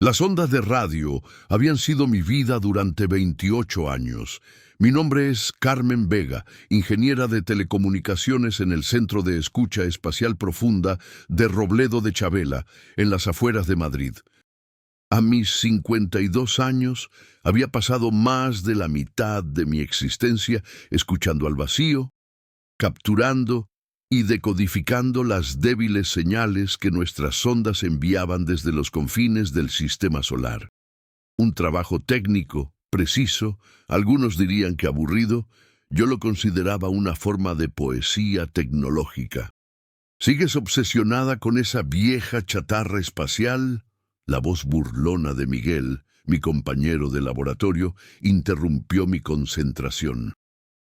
Las ondas de radio habían sido mi vida durante 28 años. Mi nombre es Carmen Vega, ingeniera de telecomunicaciones en el Centro de Escucha Espacial Profunda de Robledo de Chabela, en las afueras de Madrid. A mis 52 años, había pasado más de la mitad de mi existencia escuchando al vacío, capturando y decodificando las débiles señales que nuestras sondas enviaban desde los confines del sistema solar. Un trabajo técnico, preciso, algunos dirían que aburrido, yo lo consideraba una forma de poesía tecnológica. ¿Sigues obsesionada con esa vieja chatarra espacial? La voz burlona de Miguel, mi compañero de laboratorio, interrumpió mi concentración.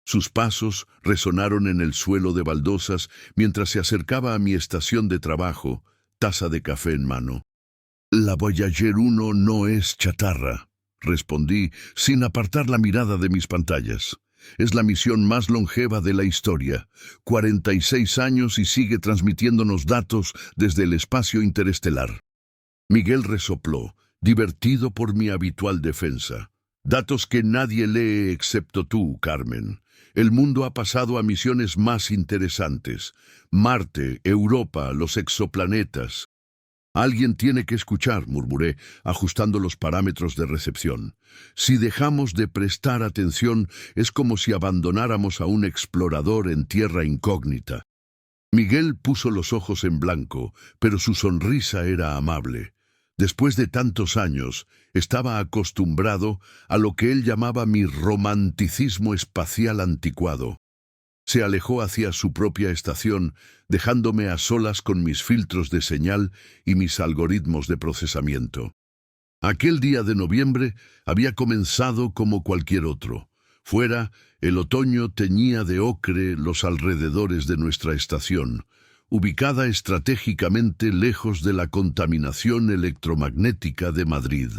Sus pasos resonaron en el suelo de baldosas mientras se acercaba a mi estación de trabajo, taza de café en mano. La Voyager 1 no es chatarra, respondí sin apartar la mirada de mis pantallas. Es la misión más longeva de la historia, 46 años y sigue transmitiéndonos datos desde el espacio interestelar. Miguel resopló, divertido por mi habitual defensa. Datos que nadie lee excepto tú, Carmen. El mundo ha pasado a misiones más interesantes. Marte, Europa, los exoplanetas. Alguien tiene que escuchar, murmuré, ajustando los parámetros de recepción. Si dejamos de prestar atención, es como si abandonáramos a un explorador en tierra incógnita. Miguel puso los ojos en blanco, pero su sonrisa era amable. Después de tantos años, estaba acostumbrado a lo que él llamaba mi romanticismo espacial anticuado. Se alejó hacia su propia estación, dejándome a solas con mis filtros de señal y mis algoritmos de procesamiento. Aquel día de noviembre había comenzado como cualquier otro. Fuera, el otoño teñía de ocre los alrededores de nuestra estación, ubicada estratégicamente lejos de la contaminación electromagnética de Madrid.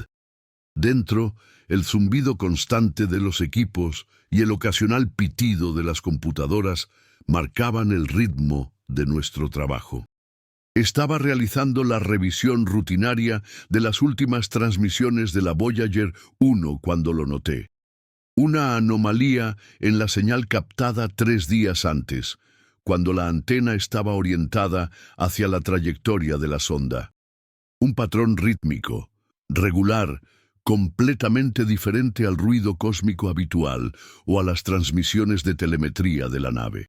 Dentro, el zumbido constante de los equipos y el ocasional pitido de las computadoras marcaban el ritmo de nuestro trabajo. Estaba realizando la revisión rutinaria de las últimas transmisiones de la Voyager 1 cuando lo noté. Una anomalía en la señal captada 3 días antes, cuando la antena estaba orientada hacia la trayectoria de la sonda. Un patrón rítmico, regular, completamente diferente al ruido cósmico habitual o a las transmisiones de telemetría de la nave.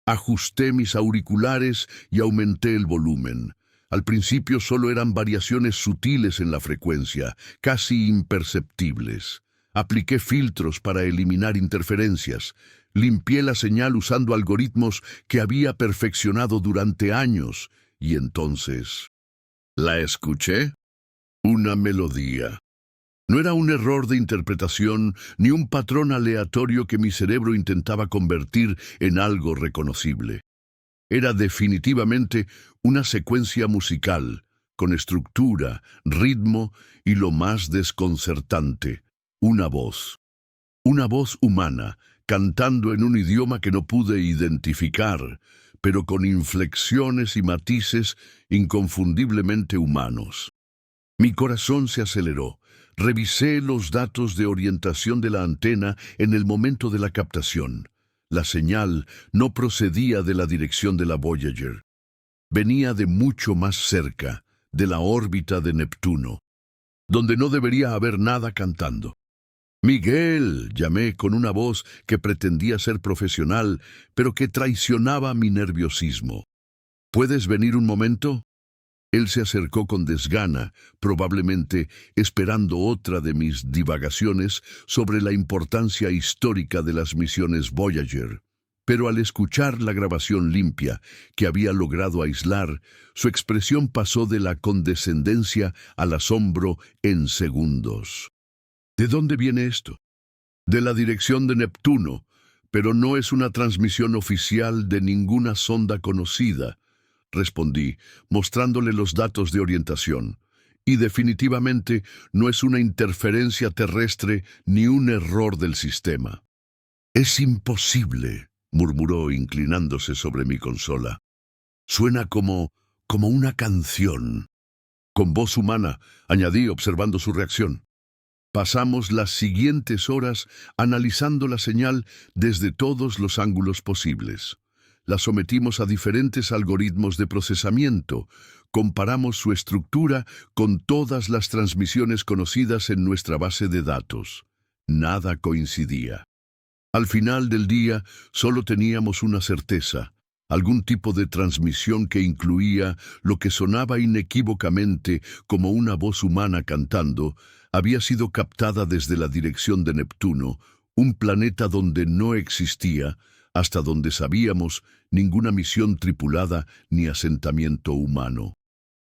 Ajusté mis auriculares y aumenté el volumen. Al principio solo eran variaciones sutiles en la frecuencia, casi imperceptibles. Apliqué filtros para eliminar interferencias. Limpié la señal usando algoritmos que había perfeccionado durante años, y entonces la escuché. Una melodía. No era un error de interpretación ni un patrón aleatorio que mi cerebro intentaba convertir en algo reconocible. Era definitivamente una secuencia musical, con estructura, ritmo y lo más desconcertante, una voz. Una voz humana, cantando en un idioma que no pude identificar, pero con inflexiones y matices inconfundiblemente humanos. Mi corazón se aceleró. Revisé los datos de orientación de la antena en el momento de la captación. La señal no procedía de la dirección de la Voyager. Venía de mucho más cerca, de la órbita de Neptuno, donde no debería haber nada cantando. «Miguel», llamé con una voz que pretendía ser profesional, pero que traicionaba mi nerviosismo. «¿Puedes venir un momento?» Él se acercó con desgana, probablemente esperando otra de mis divagaciones sobre la importancia histórica de las misiones Voyager. Pero al escuchar la grabación limpia que había logrado aislar, su expresión pasó de la condescendencia al asombro en segundos. ¿De dónde viene esto? De la dirección de Neptuno, pero no es una transmisión oficial de ninguna sonda conocida, respondí, mostrándole los datos de orientación. Y definitivamente no es una interferencia terrestre ni un error del sistema. «Es imposible», murmuró inclinándose sobre mi consola. «Suena como una canción». Con voz humana, añadí observando su reacción. Pasamos las siguientes horas analizando la señal desde todos los ángulos posibles. La sometimos a diferentes algoritmos de procesamiento, comparamos su estructura con todas las transmisiones conocidas en nuestra base de datos. Nada coincidía. Al final del día, solo teníamos una certeza: algún tipo de transmisión que incluía lo que sonaba inequívocamente como una voz humana cantando había sido captada desde la dirección de Neptuno, un planeta donde no existía, hasta donde sabíamos, ninguna misión tripulada ni asentamiento humano.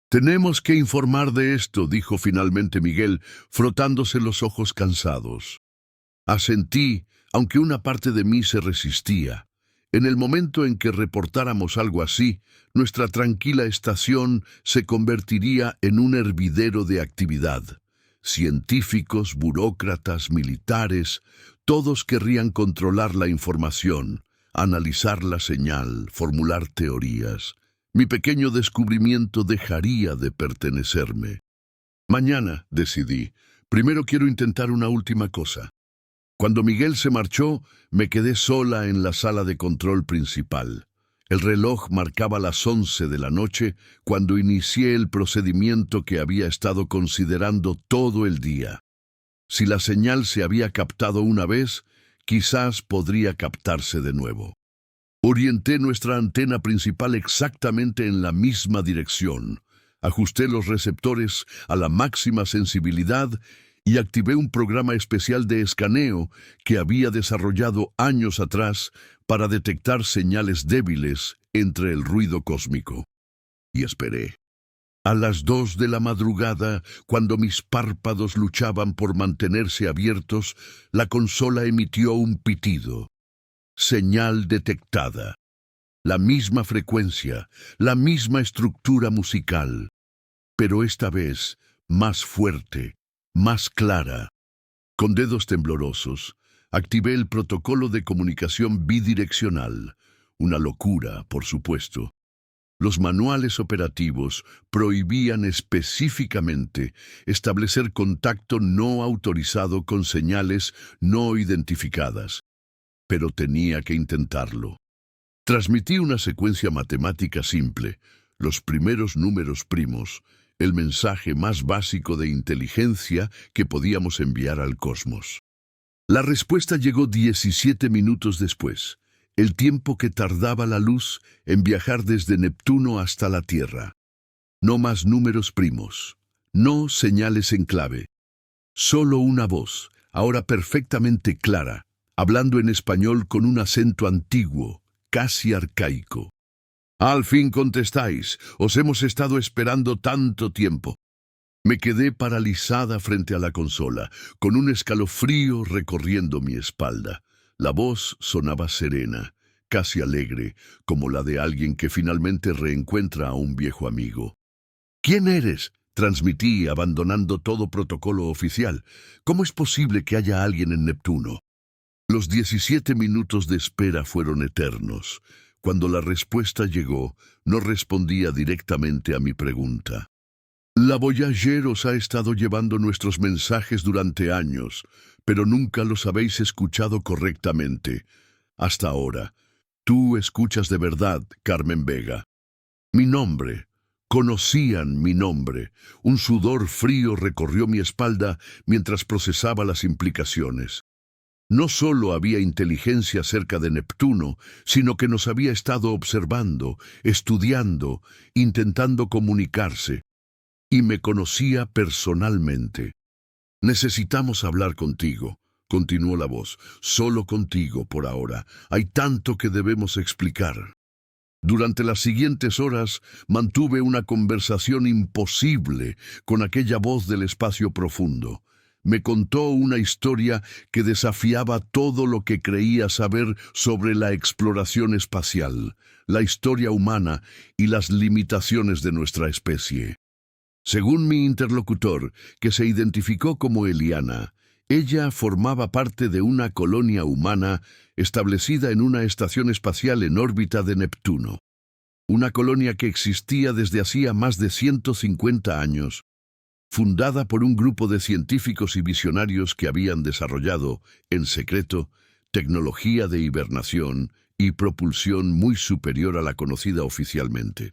«Tenemos que informar de esto», dijo finalmente Miguel, frotándose los ojos cansados. Asentí, aunque una parte de mí se resistía. En el momento en que reportáramos algo así, nuestra tranquila estación se convertiría en un hervidero de actividad. Científicos, burócratas, militares, todos querrían controlar la información, analizar la señal, formular teorías. Mi pequeño descubrimiento dejaría de pertenecerme. Mañana, decidí, primero quiero intentar una última cosa. Cuando Miguel se marchó, me quedé sola en la sala de control principal. El reloj marcaba las 11 de la noche cuando inicié el procedimiento que había estado considerando todo el día. Si la señal se había captado una vez, quizás podría captarse de nuevo. Orienté nuestra antena principal exactamente en la misma dirección. Ajusté los receptores a la máxima sensibilidad y activé un programa especial de escaneo que había desarrollado años atrás para detectar señales débiles entre el ruido cósmico. Y esperé. A las 2 de la madrugada, cuando mis párpados luchaban por mantenerse abiertos, la consola emitió un pitido. Señal detectada. La misma frecuencia, la misma estructura musical, pero esta vez más fuerte, más clara. Con dedos temblorosos, activé el protocolo de comunicación bidireccional. Una locura, por supuesto. Los manuales operativos prohibían específicamente establecer contacto no autorizado con señales no identificadas, pero tenía que intentarlo. Transmití una secuencia matemática simple, los primeros números primos, el mensaje más básico de inteligencia que podíamos enviar al cosmos. La respuesta llegó 17 minutos después, el tiempo que tardaba la luz en viajar desde Neptuno hasta la Tierra. No más números primos, no señales en clave. Solo una voz, ahora perfectamente clara, hablando en español con un acento antiguo, casi arcaico. «Al fin contestáis, os hemos estado esperando tanto tiempo». Me quedé paralizada frente a la consola, con un escalofrío recorriendo mi espalda. La voz sonaba serena, casi alegre, como la de alguien que finalmente reencuentra a un viejo amigo. «¿Quién eres?», transmití, abandonando todo protocolo oficial. «¿Cómo es posible que haya alguien en Neptuno?». Los 17 minutos de espera fueron eternos. Cuando la respuesta llegó, no respondía directamente a mi pregunta. «La Voyager os ha estado llevando nuestros mensajes durante años, pero nunca los habéis escuchado correctamente. Hasta ahora. Tú escuchas de verdad, Carmen Vega». Mi nombre. Conocían mi nombre. Un sudor frío recorrió mi espalda mientras procesaba las implicaciones. No solo había inteligencia cerca de Neptuno, sino que nos había estado observando, estudiando, intentando comunicarse. Y me conocía personalmente. «Necesitamos hablar contigo», continuó la voz. «Solo contigo por ahora. Hay tanto que debemos explicar». Durante las siguientes horas mantuve una conversación imposible con aquella voz del espacio profundo. Me contó una historia que desafiaba todo lo que creía saber sobre la exploración espacial, la historia humana y las limitaciones de nuestra especie. Según mi interlocutor, que se identificó como Eliana, ella formaba parte de una colonia humana establecida en una estación espacial en órbita de Neptuno. Una colonia que existía desde hacía más de 150 años, fundada por un grupo de científicos y visionarios que habían desarrollado, en secreto, tecnología de hibernación y propulsión muy superior a la conocida oficialmente.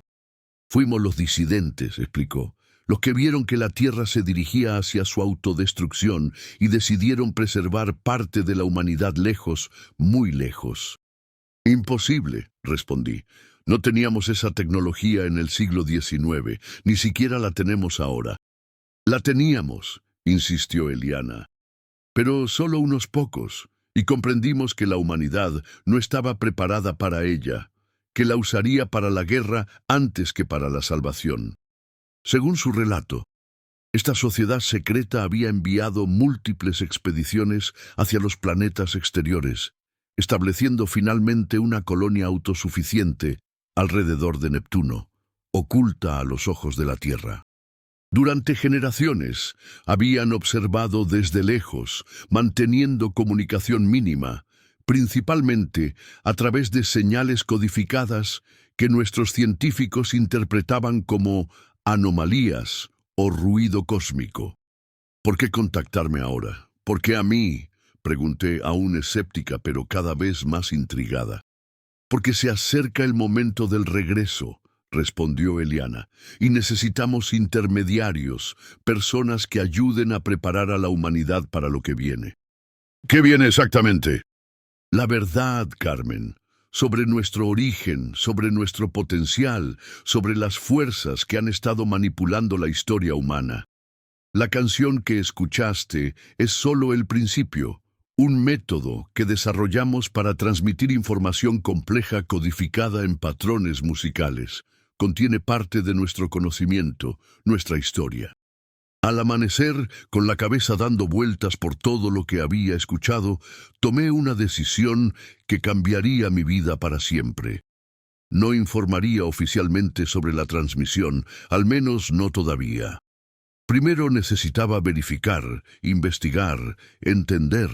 Fuimos los disidentes, explicó, los que vieron que la Tierra se dirigía hacia su autodestrucción y decidieron preservar parte de la humanidad lejos, muy lejos. Imposible, respondí. No teníamos esa tecnología en el siglo XIX, ni siquiera la tenemos ahora. La teníamos, insistió Eliana, pero solo unos pocos, y comprendimos que la humanidad no estaba preparada para ella, que la usaría para la guerra antes que para la salvación. Según su relato, esta sociedad secreta había enviado múltiples expediciones hacia los planetas exteriores, estableciendo finalmente una colonia autosuficiente alrededor de Neptuno, oculta a los ojos de la Tierra. Durante generaciones habían observado desde lejos, manteniendo comunicación mínima, principalmente a través de señales codificadas que nuestros científicos interpretaban como anomalías o ruido cósmico. ¿Por qué contactarme ahora? ¿Por qué a mí? Pregunté, aún escéptica, pero cada vez más intrigada. Porque se acerca el momento del regreso, respondió Eliana, y necesitamos intermediarios, personas que ayuden a preparar a la humanidad para lo que viene. ¿Qué viene exactamente? La verdad, Carmen, sobre nuestro origen, sobre nuestro potencial, sobre las fuerzas que han estado manipulando la historia humana. La canción que escuchaste es solo el principio, un método que desarrollamos para transmitir información compleja codificada en patrones musicales. Contiene parte de nuestro conocimiento, nuestra historia. Al amanecer, con la cabeza dando vueltas por todo lo que había escuchado, tomé una decisión que cambiaría mi vida para siempre. No informaría oficialmente sobre la transmisión, al menos no todavía. Primero necesitaba verificar, investigar, entender.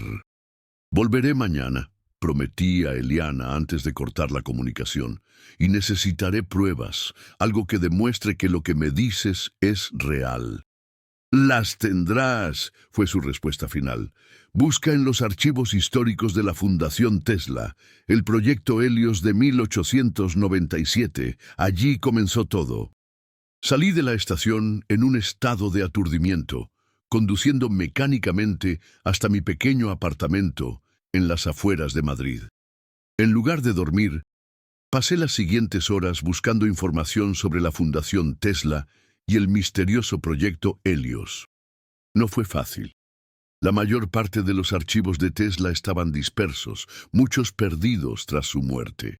Volveré mañana, prometí a Eliana antes de cortar la comunicación, y necesitaré pruebas, algo que demuestre que lo que me dices es real. Las tendrás, fue su respuesta final. Busca en los archivos históricos de la Fundación Tesla, el proyecto Helios de 1897. Allí comenzó todo. Salí de la estación en un estado de aturdimiento, conduciendo mecánicamente hasta mi pequeño apartamento en las afueras de Madrid. En lugar de dormir, pasé las siguientes horas buscando información sobre la Fundación Tesla y el misterioso proyecto Helios. No fue fácil. La mayor parte de los archivos de Tesla estaban dispersos, muchos perdidos tras su muerte.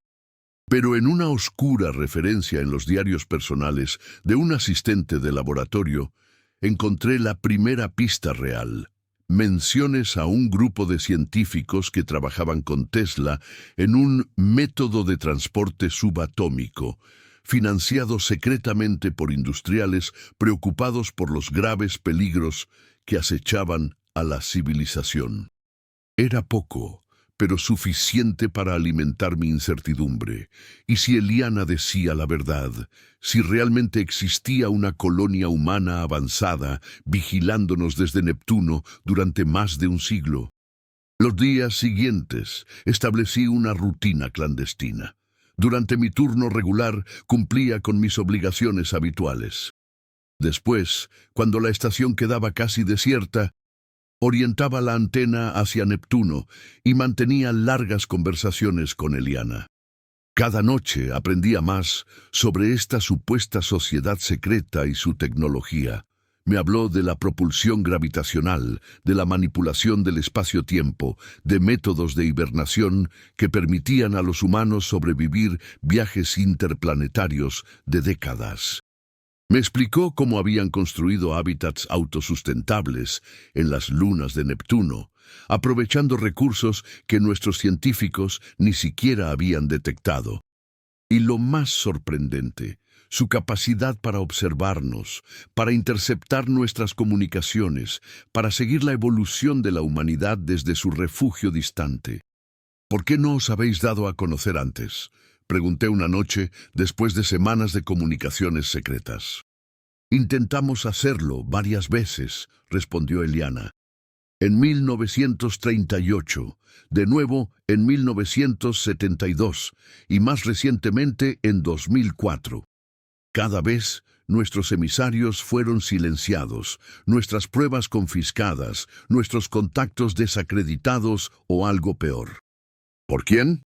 Pero en una oscura referencia en los diarios personales de un asistente de laboratorio, encontré la primera pista real. Menciones a un grupo de científicos que trabajaban con Tesla en un método de transporte subatómico, financiado secretamente por industriales preocupados por los graves peligros que acechaban a la civilización. Era poco, pero suficiente para alimentar mi incertidumbre. Y si Eliana decía la verdad, si realmente existía una colonia humana avanzada vigilándonos desde Neptuno durante más de un siglo. Los días siguientes establecí una rutina clandestina. Durante mi turno regular cumplía con mis obligaciones habituales. Después, cuando la estación quedaba casi desierta, orientaba la antena hacia Neptuno y mantenía largas conversaciones con Eliana. Cada noche aprendía más sobre esta supuesta sociedad secreta y su tecnología. Me habló de la propulsión gravitacional, de la manipulación del espacio-tiempo, de métodos de hibernación que permitían a los humanos sobrevivir viajes interplanetarios de décadas. Me explicó cómo habían construido hábitats autosustentables en las lunas de Neptuno, aprovechando recursos que nuestros científicos ni siquiera habían detectado. Y lo más sorprendente, su capacidad para observarnos, para interceptar nuestras comunicaciones, para seguir la evolución de la humanidad desde su refugio distante. ¿Por qué no os habéis dado a conocer antes?, Pregunté una noche, después de semanas de comunicaciones secretas. Intentamos hacerlo varias veces, respondió Eliana. En 1938, de nuevo en 1972 y más recientemente en 2004. Cada vez nuestros emisarios fueron silenciados, nuestras pruebas confiscadas, nuestros contactos desacreditados o algo peor. ¿Por quién?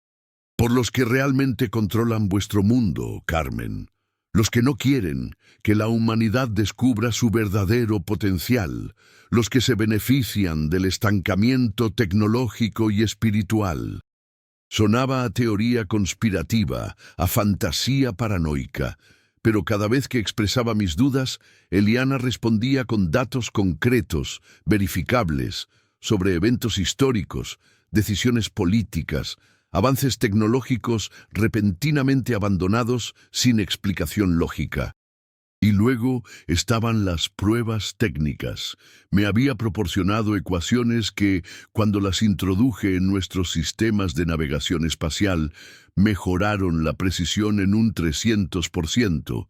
Por los que realmente controlan vuestro mundo, Carmen. Los que no quieren que la humanidad descubra su verdadero potencial, los que se benefician del estancamiento tecnológico y espiritual. Sonaba a teoría conspirativa, a fantasía paranoica, pero cada vez que expresaba mis dudas, Eliana respondía con datos concretos, verificables, sobre eventos históricos, decisiones políticas, avances tecnológicos repentinamente abandonados sin explicación lógica. Y luego estaban las pruebas técnicas. Me había proporcionado ecuaciones que, cuando las introduje en nuestros sistemas de navegación espacial, mejoraron la precisión en un 300%.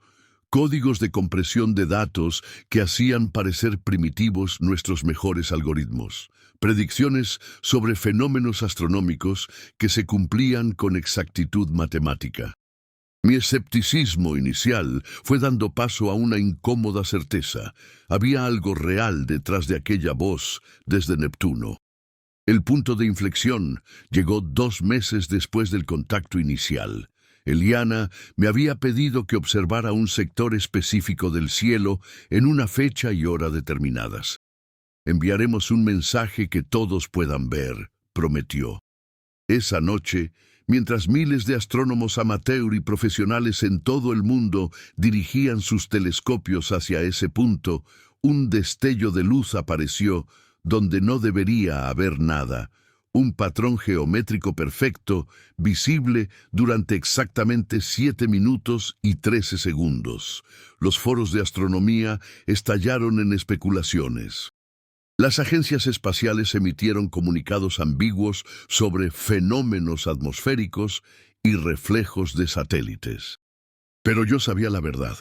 Códigos de compresión de datos que hacían parecer primitivos nuestros mejores algoritmos. Predicciones sobre fenómenos astronómicos que se cumplían con exactitud matemática. Mi escepticismo inicial fue dando paso a una incómoda certeza. Había algo real detrás de aquella voz desde Neptuno. El punto de inflexión llegó 2 meses después del contacto inicial. Eliana me había pedido que observara un sector específico del cielo en una fecha y hora determinadas. Enviaremos un mensaje que todos puedan ver, prometió. Esa noche, mientras miles de astrónomos amateur y profesionales en todo el mundo dirigían sus telescopios hacia ese punto, un destello de luz apareció donde no debería haber nada. Un patrón geométrico perfecto, visible durante exactamente 7 minutos y 13 segundos. Los foros de astronomía estallaron en especulaciones. Las agencias espaciales emitieron comunicados ambiguos sobre fenómenos atmosféricos y reflejos de satélites. Pero yo sabía la verdad.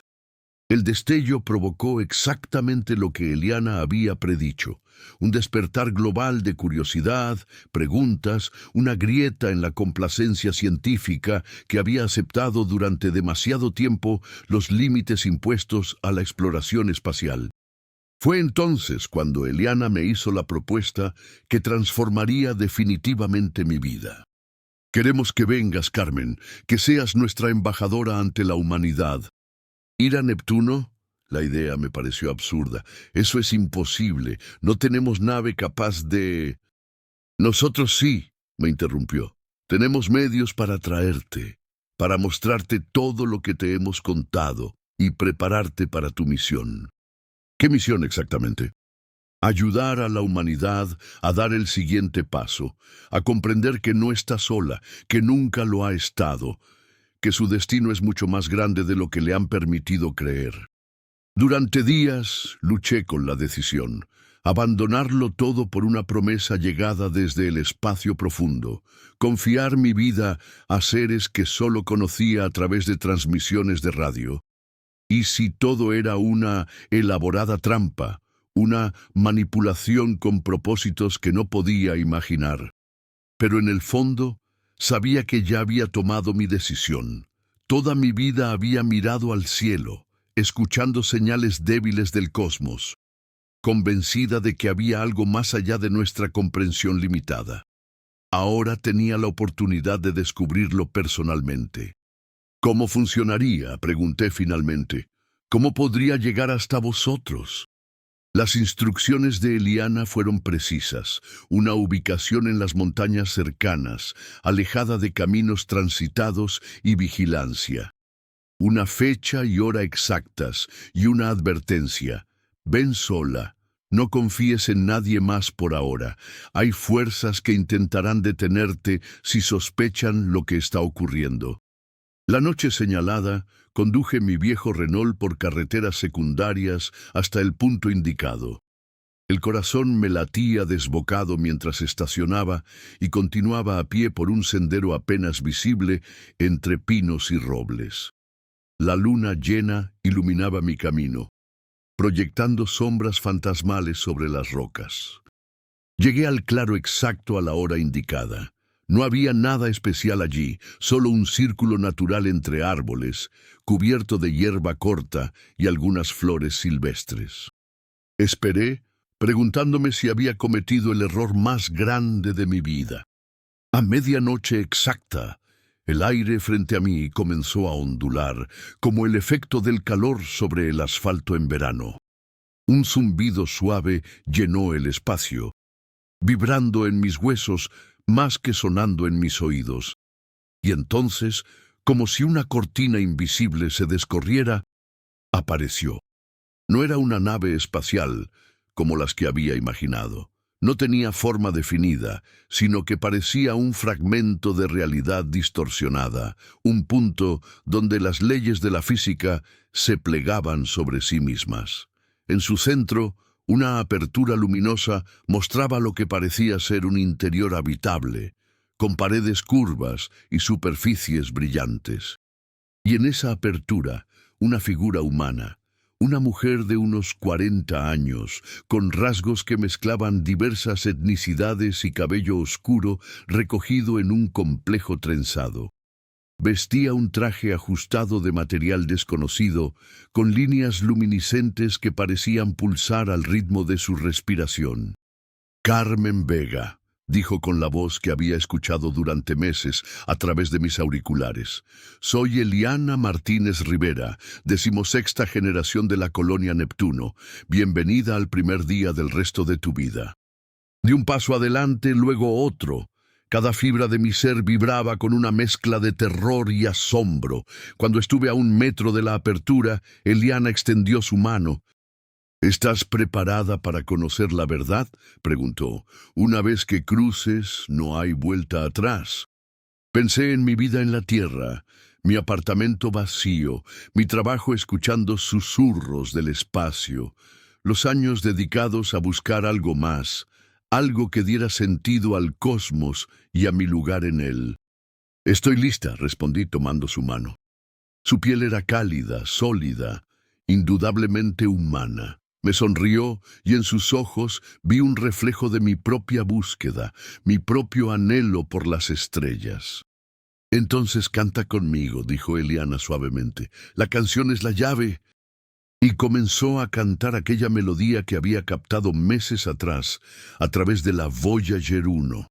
El destello provocó exactamente lo que Eliana había predicho: un despertar global de curiosidad, preguntas, una grieta en la complacencia científica que había aceptado durante demasiado tiempo los límites impuestos a la exploración espacial. Fue entonces cuando Eliana me hizo la propuesta que transformaría definitivamente mi vida. Queremos que vengas, Carmen, que seas nuestra embajadora ante la humanidad. ¿Ir a Neptuno? La idea me pareció absurda. Eso es imposible. No tenemos nave capaz de... Nosotros sí, me interrumpió. Tenemos medios para traerte, para mostrarte todo lo que te hemos contado y prepararte para tu misión. ¿Qué misión exactamente? Ayudar a la humanidad a dar el siguiente paso, a comprender que no está sola, que nunca lo ha estado, que su destino es mucho más grande de lo que le han permitido creer. Durante días luché con la decisión, abandonarlo todo por una promesa llegada desde el espacio profundo, confiar mi vida a seres que solo conocía a través de transmisiones de radio. ¿Y si todo era una elaborada trampa, una manipulación con propósitos que no podía imaginar? Pero en el fondo, sabía que ya había tomado mi decisión. Toda mi vida había mirado al cielo, escuchando señales débiles del cosmos, convencida de que había algo más allá de nuestra comprensión limitada. Ahora tenía la oportunidad de descubrirlo personalmente. ¿Cómo funcionaría?, pregunté finalmente. ¿Cómo podría llegar hasta vosotros? Las instrucciones de Eliana fueron precisas: una ubicación en las montañas cercanas, alejada de caminos transitados y vigilancia. Una fecha y hora exactas y una advertencia: ven sola, no confíes en nadie más por ahora. Hay fuerzas que intentarán detenerte si sospechan lo que está ocurriendo. La noche señalada, conduje mi viejo Renault por carreteras secundarias hasta el punto indicado. El corazón me latía desbocado mientras estacionaba y continuaba a pie por un sendero apenas visible entre pinos y robles. La luna llena iluminaba mi camino, proyectando sombras fantasmales sobre las rocas. Llegué al claro exacto a la hora indicada. No había nada especial allí, solo un círculo natural entre árboles, cubierto de hierba corta y algunas flores silvestres. Esperé, preguntándome si había cometido el error más grande de mi vida. A medianoche exacta, el aire frente a mí comenzó a ondular, como el efecto del calor sobre el asfalto en verano. Un zumbido suave llenó el espacio, vibrando en mis huesos más que sonando en mis oídos. Y entonces, como si una cortina invisible se descorriera, apareció. No era una nave espacial, como las que había imaginado. No tenía forma definida, sino que parecía un fragmento de realidad distorsionada, un punto donde las leyes de la física se plegaban sobre sí mismas. En su centro, una apertura luminosa mostraba lo que parecía ser un interior habitable, con paredes curvas y superficies brillantes. Y en esa apertura, una figura humana, una mujer de unos 40 años, con rasgos que mezclaban diversas etnicidades y cabello oscuro recogido en un complejo trenzado. Vestía un traje ajustado de material desconocido, con líneas luminiscentes que parecían pulsar al ritmo de su respiración. Carmen Vega, dijo con la voz que había escuchado durante meses a través de mis auriculares. Soy Eliana Martínez Rivera, 16ª generación de la colonia Neptuno. Bienvenida al primer día del resto de tu vida. Di un paso adelante, luego otro. Cada fibra de mi ser vibraba con una mezcla de terror y asombro. Cuando estuve a 1 metro de la apertura, Eliana extendió su mano. ¿Estás preparada para conocer la verdad?, preguntó. Una vez que cruces, no hay vuelta atrás. Pensé en mi vida en la tierra, mi apartamento vacío, mi trabajo escuchando susurros del espacio, los años dedicados a buscar algo más, algo que diera sentido al cosmos y a mi lugar en él. Estoy lista, respondí tomando su mano. Su piel era cálida, sólida, indudablemente humana. Me sonrió y en sus ojos vi un reflejo de mi propia búsqueda, mi propio anhelo por las estrellas. Entonces canta conmigo, dijo Eliana suavemente. La canción es la llave. Y comenzó a cantar aquella melodía que había captado meses atrás a través de la Voyager 1.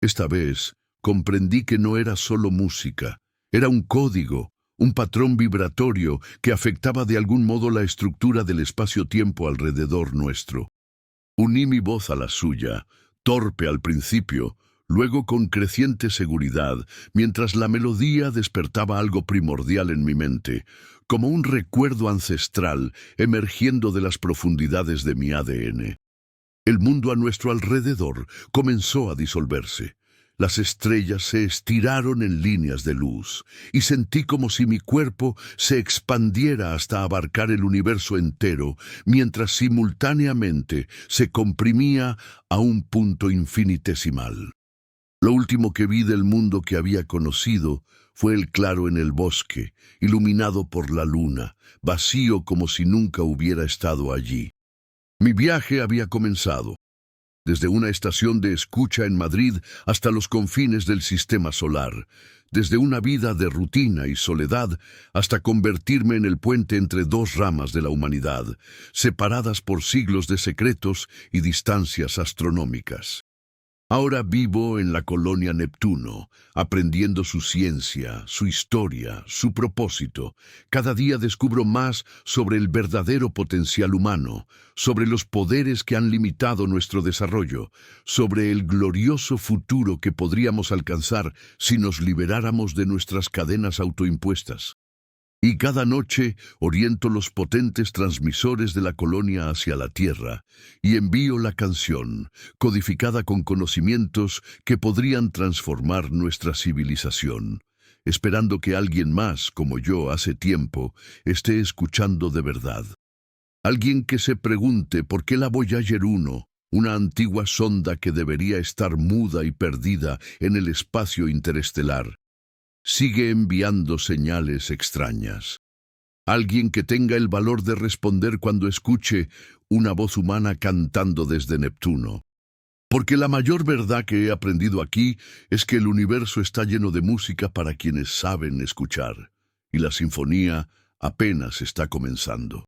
Esta vez comprendí que no era solo música, era un código, un patrón vibratorio que afectaba de algún modo la estructura del espacio-tiempo alrededor nuestro. Uní mi voz a la suya, torpe al principio, luego con creciente seguridad, mientras la melodía despertaba algo primordial en mi mente, como un recuerdo ancestral emergiendo de las profundidades de mi ADN. El mundo a nuestro alrededor comenzó a disolverse. Las estrellas se estiraron en líneas de luz, y sentí como si mi cuerpo se expandiera hasta abarcar el universo entero, mientras simultáneamente se comprimía a un punto infinitesimal. Lo último que vi del mundo que había conocido fue el claro en el bosque, iluminado por la luna, vacío como si nunca hubiera estado allí. Mi viaje había comenzado. Desde una estación de escucha en Madrid hasta los confines del sistema solar, desde una vida de rutina y soledad hasta convertirme en el puente entre dos ramas de la humanidad, separadas por siglos de secretos y distancias astronómicas. Ahora vivo en la colonia Neptuno, aprendiendo su ciencia, su historia, su propósito. Cada día descubro más sobre el verdadero potencial humano, sobre los poderes que han limitado nuestro desarrollo, sobre el glorioso futuro que podríamos alcanzar si nos liberáramos de nuestras cadenas autoimpuestas. Y cada noche oriento los potentes transmisores de la colonia hacia la Tierra y envío la canción, codificada con conocimientos que podrían transformar nuestra civilización, esperando que alguien más, como yo hace tiempo, esté escuchando de verdad. Alguien que se pregunte por qué la Voyager 1, una antigua sonda que debería estar muda y perdida en el espacio interestelar, sigue enviando señales extrañas. Alguien que tenga el valor de responder cuando escuche una voz humana cantando desde Neptuno. Porque la mayor verdad que he aprendido aquí es que el universo está lleno de música para quienes saben escuchar, y la sinfonía apenas está comenzando.